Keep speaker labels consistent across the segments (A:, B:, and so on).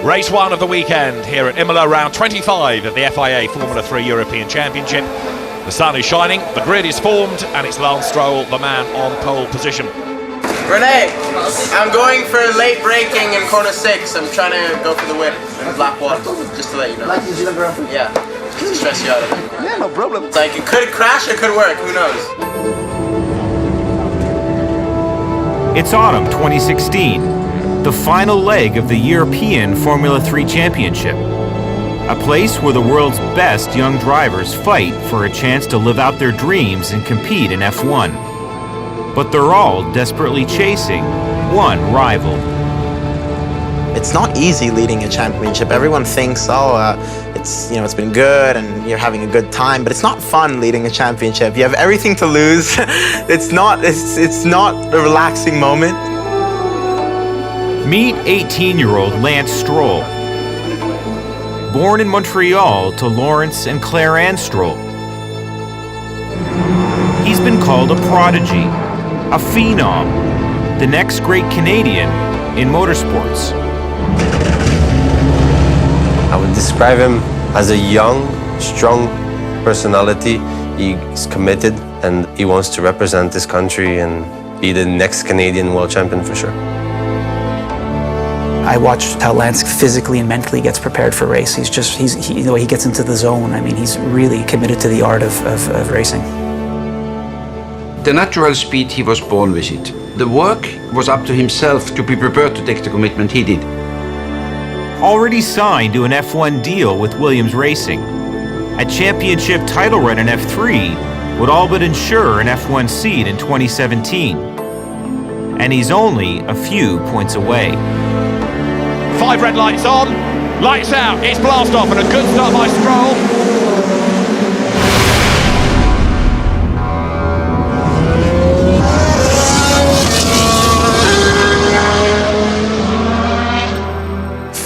A: Race 1 of the weekend here at Imola, round 25 of the FIA Formula 3 European Championship. The sun is shining, the grid is formed, and it's Lance Stroll, the man on pole position.
B: Renee, I'm going for late braking in corner 6. I'm trying to go for the whip in black water, just to let you know.
C: Like New Zealand Grand Prix?
B: Yeah, just to stress you out a bit.
C: Yeah, no problem.
B: It's like, it could crash, it could work, who knows?
D: It's autumn 2016, the final leg of the European Formula 3 Championship. A place where the world's best young drivers fight for a chance to live out their dreams and compete in F1. But they're all desperately chasing one rival.
C: It's not easy leading a championship. Everyone thinks, it's been good and you're having a good time, but it's not fun leading a championship. You have everything to lose. It's not a relaxing moment.
D: Meet 18-year-old Lance Stroll. Born in Montreal to Lawrence and Claire Ann Stroll. He's been called a prodigy, a phenom, the next great Canadian in motorsports.
E: I would describe him as a young, strong personality. He's committed and he wants to represent this country and be the next Canadian world champion for sure.
F: I watched how Lance physically and mentally gets prepared for a race. The way he gets into the zone, I mean, he's really committed to the art of racing.
G: The natural speed, he was born with it. The work was up to himself to be prepared to take the commitment he did.
D: Already signed to an F1 deal with Williams Racing, a championship title run in F3 would all but ensure an F1 seat in 2017. And he's only a few points away.
A: 5 red lights on, lights out, it's blast off, and a good start by Stroll.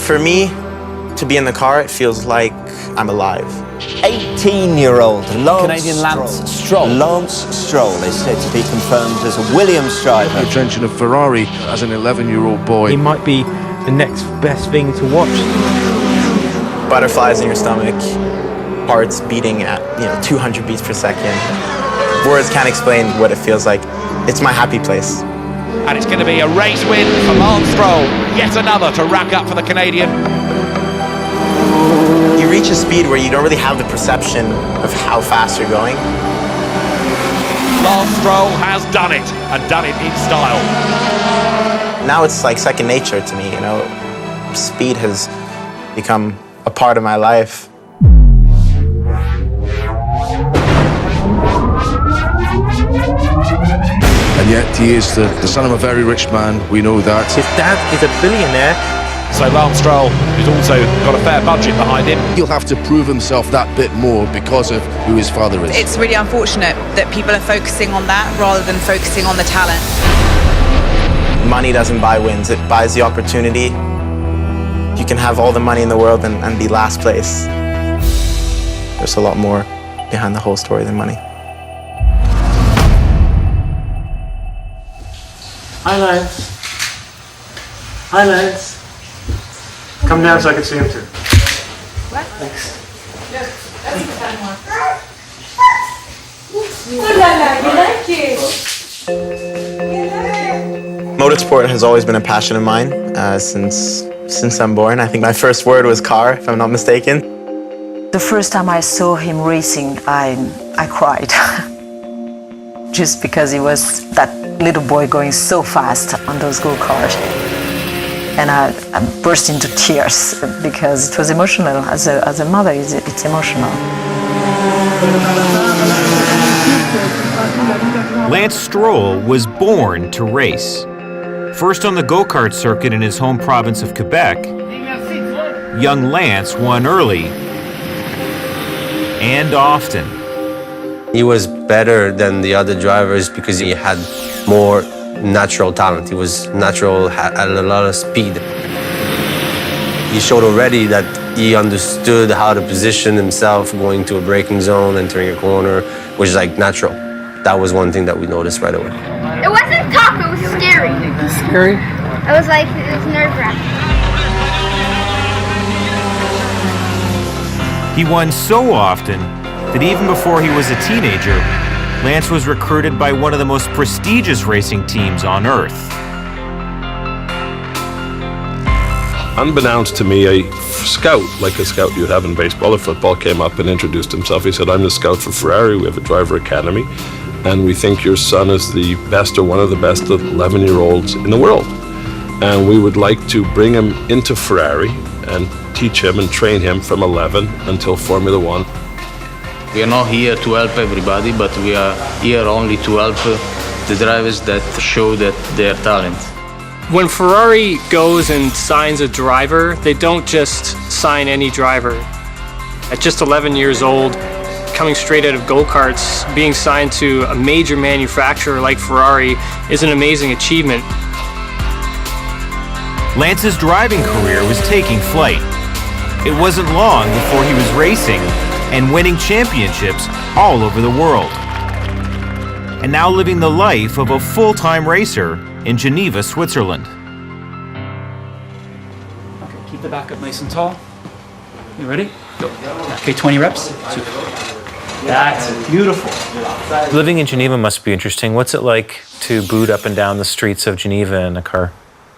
C: For me, to be in the car, it feels like I'm alive.
H: 18-year-old
I: Canadian Lance Stroll.
H: Lance Stroll is said to be confirmed as a Williams driver.
J: The attention of Ferrari as an 11-year-old boy.
I: He might be the next best thing to watch.
C: Butterflies in your stomach, hearts beating at 200 beats per second. Words can't explain what it feels like. It's my happy place.
A: And it's going to be a race win for Lance Stroll, yet another to rack up for the Canadian.
C: You reach a speed where you don't really have the perception of how fast you're going.
A: Lance Stroll has done it, and done it in style.
C: Now it's like second nature to me, Speed has become a part of my life.
J: And yet he is the son of a very rich man, we know that.
F: His dad is a billionaire.
A: So Lance Stroll, who's also got a fair budget behind him.
J: He'll have to prove himself that bit more because of who his father is.
K: It's really unfortunate that people are focusing on that rather than focusing on the talent.
C: Money doesn't buy wins, it buys the opportunity. You can have all the money in the world and be last place. There's a lot more behind the whole story than money.
L: Hi, Lance. Hi, Lance. Come down so I can see him too.
K: What?
L: Thanks.
K: That's the fun one.
C: Motorsport has always been a passion of mine since I'm born. I think my first word was car, if I'm not mistaken.
M: The first time I saw him racing, I cried. Just because he was that little boy going so fast on those go-karts. And I burst into tears because it was emotional. As a mother, it's emotional.
D: Lance Stroll was born to race. First on the go-kart circuit in his home province of Quebec, young Lance won early and often.
E: He was better than the other drivers because he had more natural talent. He was natural, had a lot of speed. He showed already that he understood how to position himself going to a braking zone, entering a corner, which is like natural. That was one thing that we noticed right away.
N: It wasn't tough, it was scary.
I: Scary?
N: It was nerve-wracking.
D: He won so often that even before he was a teenager, Lance was recruited by one of the most prestigious racing teams on Earth.
N: Unbeknownst to me, a scout, like a scout you'd have in baseball or football, came up and introduced himself. He said, "I'm the scout for Ferrari. We have a driver academy, and we think your son is the best or one of the best 11-year-olds in the world. And we would like to bring him into Ferrari and teach him and train him from 11 until Formula One."
O: We are not here to help everybody, but we are here only to help the drivers that show that their talent.
P: When Ferrari goes and signs a driver, they don't just sign any driver. At just 11 years old, coming straight out of go-karts, being signed to a major manufacturer like Ferrari is an amazing achievement.
D: Lance's driving career was taking flight. It wasn't long before he was racing and winning championships all over the world. And now living the life of a full-time racer in Geneva, Switzerland.
F: Okay, keep the back up nice and tall. You ready? Go. Okay, 20 reps. Super. That's beautiful.
I: Living in Geneva must be interesting. What's it like to boot up and down the streets of Geneva in a car?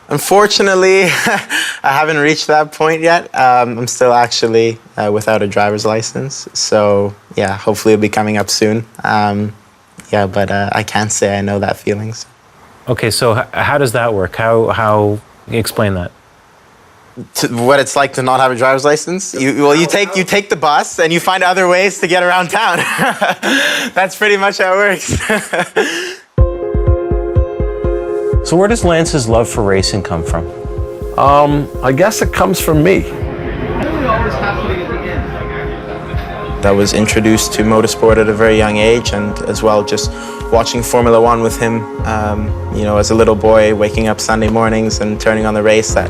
C: Unfortunately, I haven't reached that point yet. I'm still actually without a driver's license. So yeah, hopefully it'll be coming up soon. Yeah, but I can't say I know that feeling.
I: Okay, so how does that work? How explain that?
C: What it's like to not have a driver's license? You take the bus and you find other ways to get around town. That's pretty much how it works.
I: So where does Lance's love for racing come from?
N: I guess it comes from me.
C: I was introduced to motorsport at a very young age, and as well just watching Formula One with him, as a little boy, waking up Sunday mornings and turning on the race, that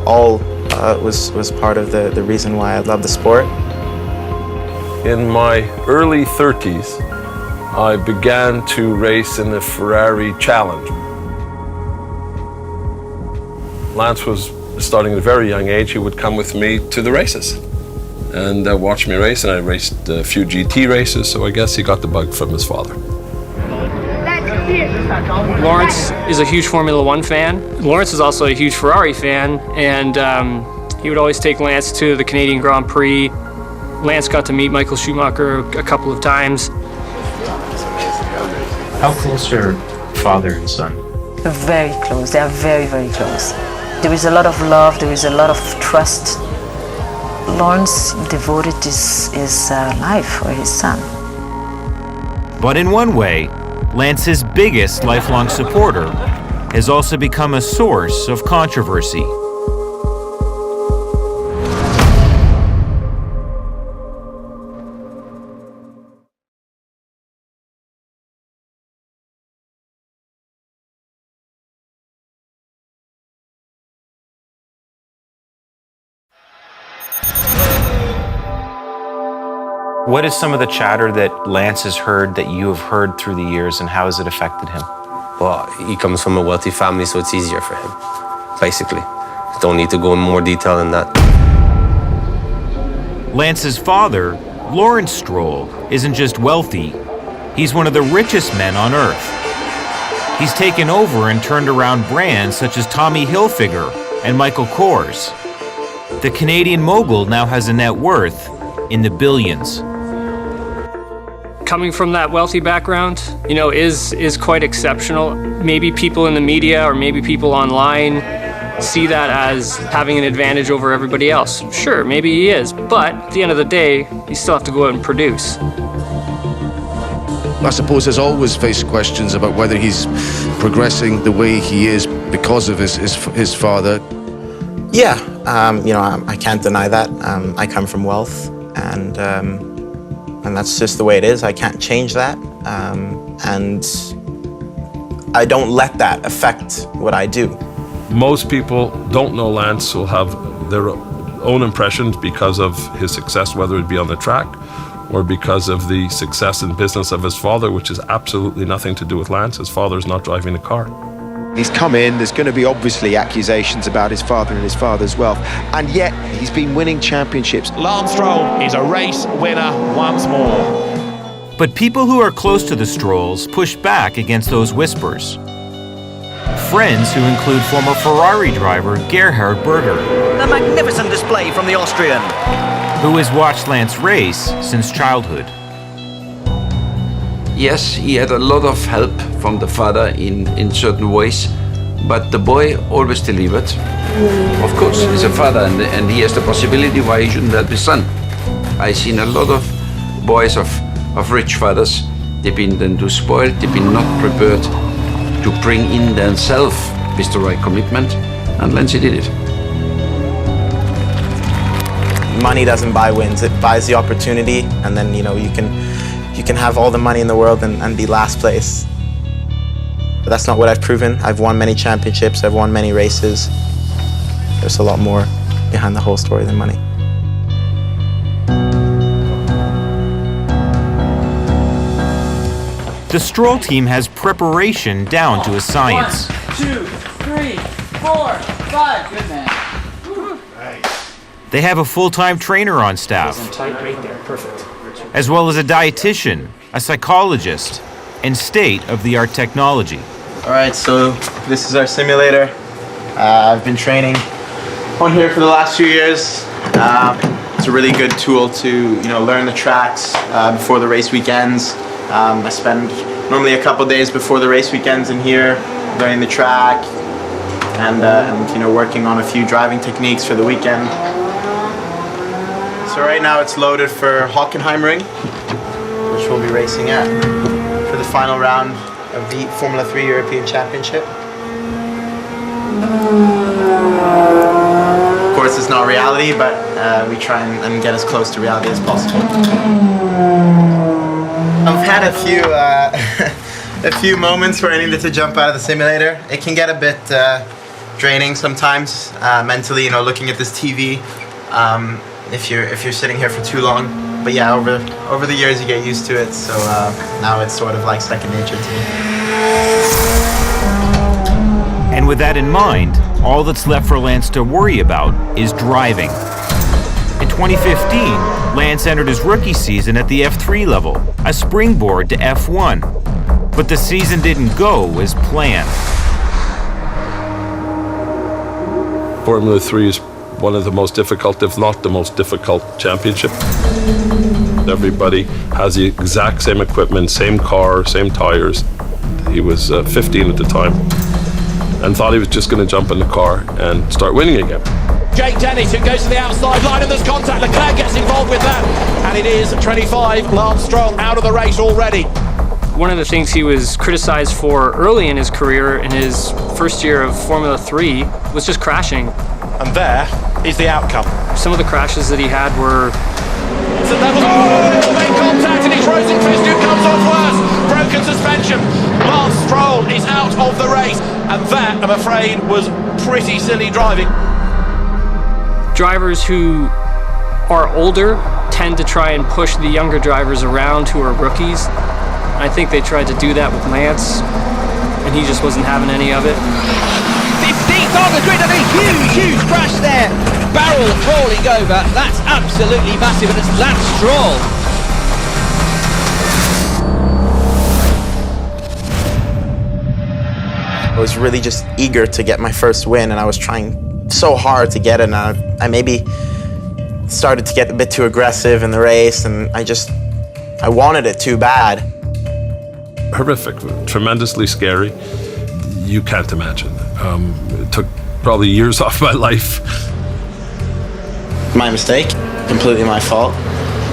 C: all was part of the reason why I love the sport.
N: In my early 30s, I began to race in the Ferrari Challenge. Lance was starting at a very young age. He would come with me to the races and watch me race, and I raced a few GT races, so I guess he got the bug from his father.
P: Lawrence is a huge Formula One fan. Lawrence is also a huge Ferrari fan, and he would always take Lance to the Canadian Grand Prix. Lance got to meet Michael Schumacher a couple of times.
I: How close are father and son?
M: Very close. They are very, very close. There is a lot of love. There is a lot of trust. Lawrence devoted his life for his son.
D: But in one way, Lance's biggest lifelong supporter has also become a source of controversy.
I: What is some of the chatter that Lance has heard that you have heard through the years, and how has it affected him?
E: Well, he comes from a wealthy family, so it's easier for him, basically. Don't need to go in more detail than that.
D: Lance's father, Lance Stroll, isn't just wealthy, he's one of the richest men on Earth. He's taken over and turned around brands such as Tommy Hilfiger and Michael Kors. The Canadian mogul now has a net worth in the billions.
P: Coming from that wealthy background, is quite exceptional. Maybe people in the media or maybe people online see that as having an advantage over everybody else. Sure, maybe he is, but at the end of the day, you still have to go out and produce.
J: I suppose there's always faced questions about whether he's progressing the way he is because of his father.
C: Yeah, I can't deny that. I come from wealth, and that's just the way it is. I can't change that, and I don't let that affect what I do.
N: Most people don't know Lance, will have their own impressions because of his success, whether it be on the track or because of the success in business of his father, which has absolutely nothing to do with Lance. His father's not driving a car.
Q: He's come in, there's going to be obviously accusations about his father and his father's wealth, and yet he's been winning championships.
A: Lance Stroll is a race winner once more.
D: But people who are close to the Strolls push back against those whispers. Friends who include former Ferrari driver Gerhard Berger,
R: A magnificent display from the Austrian,
D: who has watched Lance race since childhood.
G: Yes, he had a lot of help from the father in certain ways, but the boy always delivered. Of course, he's a father and he has the possibility why he shouldn't help his son. I've seen a lot of boys of rich fathers, they've been then too spoiled, they've been not prepared to bring in themselves with the right commitment, and Lance did it.
C: Money doesn't buy wins, it buys the opportunity, and then you can have all the money in the world and be last place. But that's not what I've proven. I've won many championships, I've won many races. There's a lot more behind the whole story than money.
D: The Stroll team has preparation down to a science.
S: 1, 2, 3, 4, 5. Good man.
D: They have a full-time trainer on staff,
F: Tight right there, perfect.
D: as well as a dietitian, a psychologist, and state-of-the-art technology.
C: All right, so this is our simulator. I've been training on here for the last few years. It's a really good tool to learn the tracks before the race weekends. I spend normally a couple days before the race weekends in here learning the track and working on a few driving techniques for the weekend. So right now it's loaded for Hockenheimring, which we'll be racing at for the final round of the Formula 3 European Championship. Of course, it's not reality, but we try and get as close to reality as possible. I've had a few moments where I needed to jump out of the simulator. It can get a bit draining sometimes, mentally, looking at this TV. If you're sitting here for too long. But yeah, over the years you get used to it, so now it's sort of like second nature to me.
D: And with that in mind, all that's left for Lance to worry about is driving. In 2015, Lance entered his rookie season at the F3 level, a springboard to F1. But the season didn't go as planned.
N: Formula 3 is one of the most difficult, if not the most difficult championship. Everybody has the exact same equipment, same car, same tires. He was 15 at the time and thought he was just going to jump in the car and start winning again.
A: Jake Dennis, who goes to the outside line, and there's contact. Leclerc gets involved with that, and it is 25. Lance Stroll out of the race already.
P: One of the things he was criticized for early in his career, in his first year of Formula 3, was just crashing.
A: And there is the outcome.
P: Some of the crashes that he had were...
A: So that was make contact, and it's Rosenqvist who comes off worse. Broken suspension. Lance Stroll is out of the race, and that, I'm afraid, was pretty silly driving.
P: Drivers who are older tend to try and push the younger drivers around who are rookies. I think they tried to do that with Lance, and he just wasn't having any of it.
R: 15th on the grid, and a huge crash there. Barrel rolling over. That's absolutely massive, and it's Lance Stroll.
C: I was really just eager to get my first win, and I was trying so hard to get it, and I maybe started to get a bit too aggressive in the race, and I wanted it too bad.
N: Horrific, tremendously scary. You can't imagine. It took probably years off my life.
C: My mistake, completely my fault,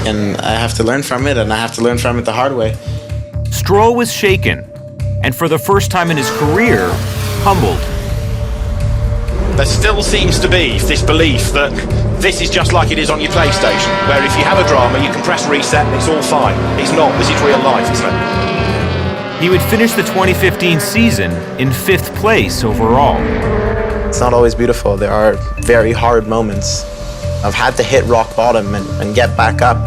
C: and I have to learn from it, and I have to learn from it the hard way.
D: Stroll was shaken, and for the first time in his career, humbled.
A: There still seems to be this belief that this is just like it is on your PlayStation, where if you have a drama, you can press reset and it's all fine. It's not. This is real life, isn't it?
D: He would finish the 2015 season in 5th place overall.
C: It's not always beautiful. There are very hard moments. I've had to hit rock bottom and get back up,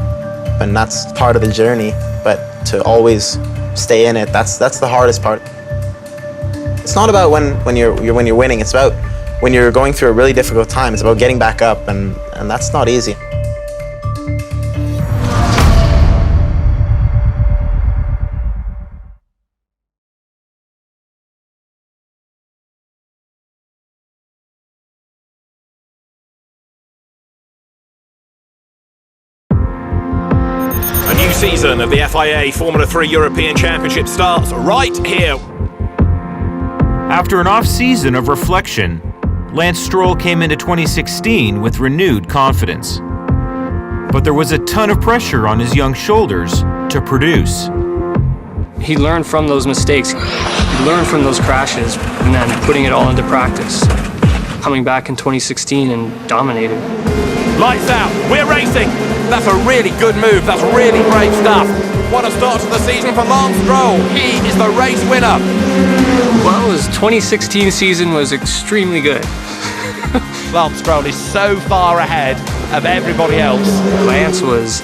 C: and that's part of the journey. But to always stay in it, that's the hardest part. It's not about when you're winning. It's about when you're going through a really difficult time. It's about getting back up, and that's not easy.
A: A new season of the FIA Formula 3 European Championship starts right here.
D: After an off-season of reflection, Lance Stroll came into 2016 with renewed confidence. But there was a ton of pressure on his young shoulders to produce.
P: He learned from those mistakes. He learned from those crashes and then putting it all into practice. Coming back in 2016 and dominated.
A: Lights out, we're racing. That's a really good move, that's really brave stuff. What a start to the season for Lance Stroll. He is the race winner.
P: Well, his 2016 season was extremely good.
A: Lance Stroll is so far ahead of everybody else.
P: Lance was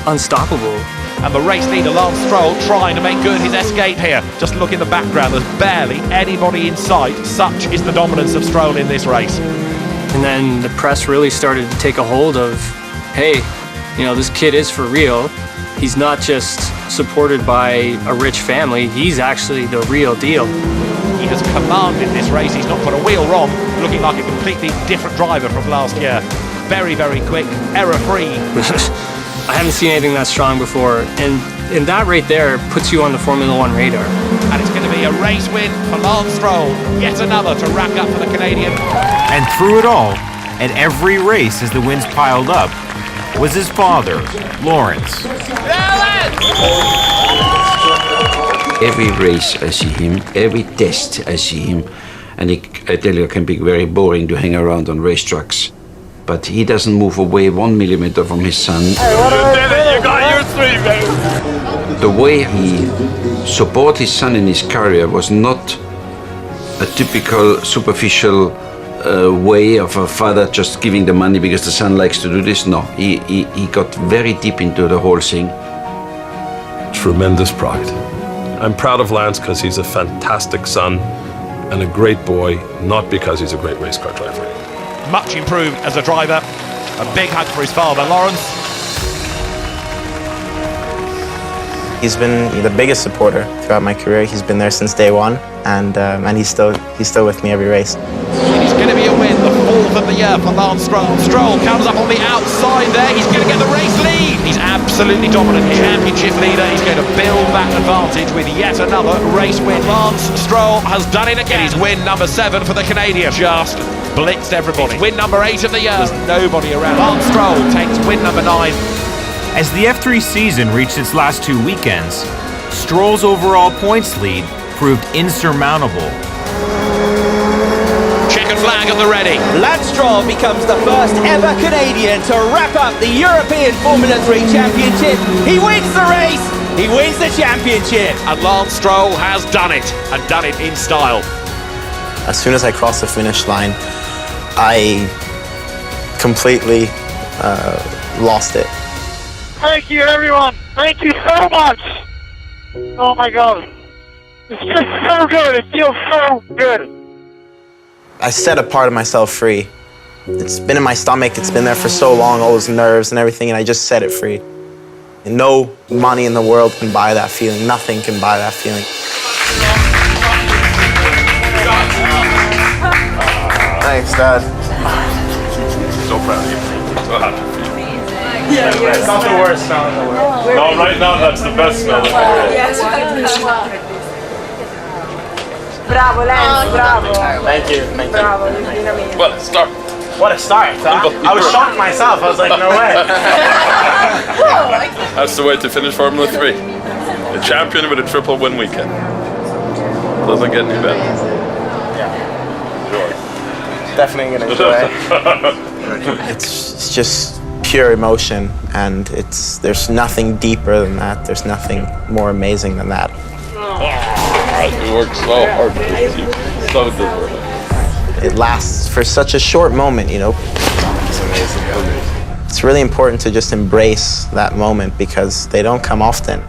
P: unstoppable.
A: And the race leader, Lance Stroll, trying to make good his escape here. Just look in the background, there's barely anybody in sight. Such is the dominance of Stroll in this race.
P: And then the press really started to take a hold of, hey, you know, this kid is for real. He's not just supported by a rich family, he's actually the real deal.
A: He has commanded this race, he's not put a wheel wrong, looking like a completely different driver from last year. Very, very quick, error-free.
P: I haven't seen anything that strong before, and that right there puts you on the Formula 1 radar.
A: And it's going to be a race win for Lance Stroll, yet another to rack up for the Canadian.
D: And through it all, at every race as the wins piled up, was his father, Lawrence.
G: Every race I see him, every test I see him, and I tell you, it can be very boring to hang around on racetracks. But he doesn't move away 1 millimeter from his son.
A: You did it, you got your 3, baby.
G: The way he supported his son in his career was not a typical superficial way of a father just giving the money because the son likes to do this. No, he got very deep into the whole thing.
N: Tremendous pride. I'm proud of Lance because he's a fantastic son and a great boy, not because he's a great race car driver.
A: Much improved as a driver. A big hug for his father, Lawrence.
C: He's been the biggest supporter throughout my career. He's been there since day one, and he's still with me every race.
A: It's going to be a win, the 4th of the year for Lance Stroll. Stroll comes up on the outside there. He's going to get the race lead. He's absolutely dominant, championship leader. He's going to build that advantage with yet another race win. Lance Stroll has done it again. He's win number 7 for the Canadian. Just blitzed everybody. It's win number 8 of the year. There's nobody around. Lance Stroll takes win number 9.
D: As the F3 season reached its last 2 weekends, Stroll's overall points lead proved insurmountable.
A: Checkered flag at the ready.
R: Lance Stroll becomes the first ever Canadian to wrap up the European Formula 3 Championship. He wins the race, he wins the championship.
A: And Lance Stroll has done it, and done it in style.
C: As soon as I crossed the finish line, I completely lost it.
T: Thank you, everyone. Thank you so much. Oh my God. It's just so good. It feels so good.
C: I set a part of myself free. It's been in my stomach. It's been there for so long, all those nerves and everything, and I just set it free. And no money in the world can buy that feeling. Nothing can buy that feeling. Thanks, Dad.
N: So proud of you. So happy for you.
T: Yeah,
L: it's not the worst smell in the world.
N: No, right now that's the best smell in the world.
M: Bravo, Lance, bravo.
C: Thank you.
M: Bravo,
N: Well, start.
C: What a start, huh? I was shocked myself. I was like, no way.
N: That's the way to finish Formula 3. A champion with a triple win weekend. Doesn't get any better.
C: Yeah. Definitely gonna enjoy it. It's just pure emotion, and there's nothing deeper than that. There's nothing more amazing than that.
N: You worked so hard for this team. So deserving.
C: It lasts for such a short moment, you know. It's amazing. It's really important to just embrace that moment because they don't come often.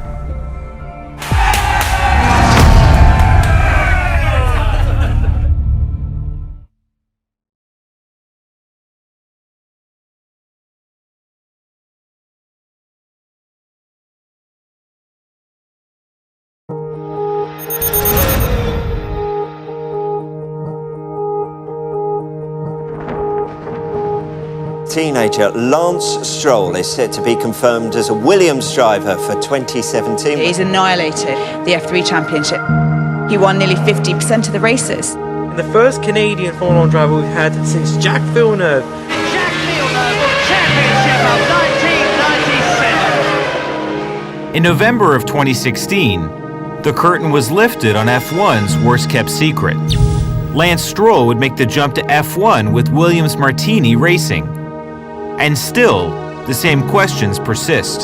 H: Teenager Lance Stroll is set to be confirmed as a Williams driver for 2017.
K: He's annihilated the F3 Championship. He won nearly 50% of the races.
L: The first Canadian Formula 1 driver we've had since Jack Villeneuve.
S: Jack Villeneuve, championship of 1997.
D: In November of 2016, the curtain was lifted on F1's worst-kept secret. Lance Stroll would make the jump to F1 with Williams Martini Racing. And still, the same questions persist.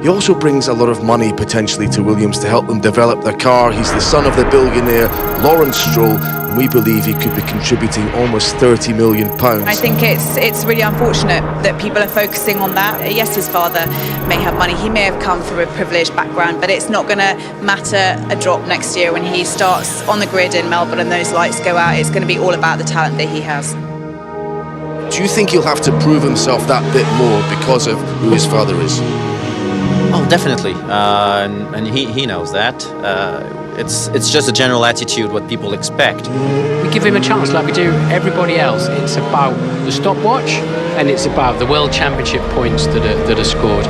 J: He also brings a lot of money potentially to Williams to help them develop their car. He's the son of the billionaire Lawrence Stroll, and we believe he could be contributing almost £30 million.
K: I think it's really unfortunate that people are focusing on that. Yes, his father may have money, he may have come from a privileged background, but it's not going to matter a drop next year when he starts on the grid in Melbourne and those lights go out. It's going to be all about the talent that he has.
J: Do you think he'll have to prove himself that bit more because of who his father is?
U: Oh, definitely, and he knows that. It's just a general attitude, what people expect.
V: We give him a chance like we do everybody else. It's about the stopwatch and it's about the World Championship points that are scored.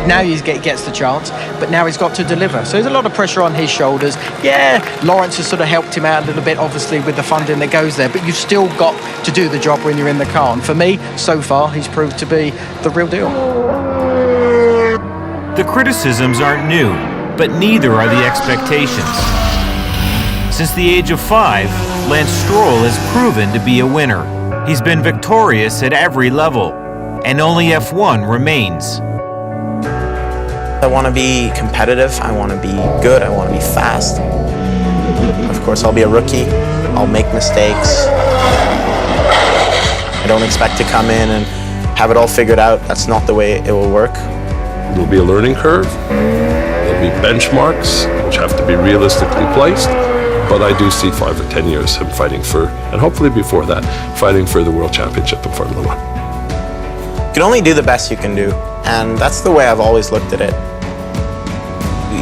L: Now he gets the chance, but now he's got to deliver. So there's a lot of pressure on his shoulders. Yeah, Lawrence has sort of helped him out a little bit, obviously, with the funding that goes there, but you've still got to do the job when you're in the car. And for me, so far, he's proved to be the real deal.
D: The criticisms aren't new, but neither are the expectations. Since the age of 5, Lance Stroll has proven to be a winner. He's been victorious at every level, and only F1 remains.
C: I want to be competitive, I want to be good, I want to be fast. Of course, I'll be a rookie, I'll make mistakes. I don't expect to come in and have it all figured out. That's not the way it will work.
N: There'll be a learning curve, there'll be benchmarks which have to be realistically placed, but I do see 5 or 10 years him fighting for, and hopefully before that, fighting for the World Championship in Formula 1.
C: You can only do the best you can do, and that's the way I've always looked at it.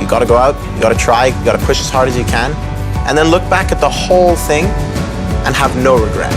C: You gotta go out, you gotta try, you gotta push as hard as you can, and then look back at the whole thing and have no regret.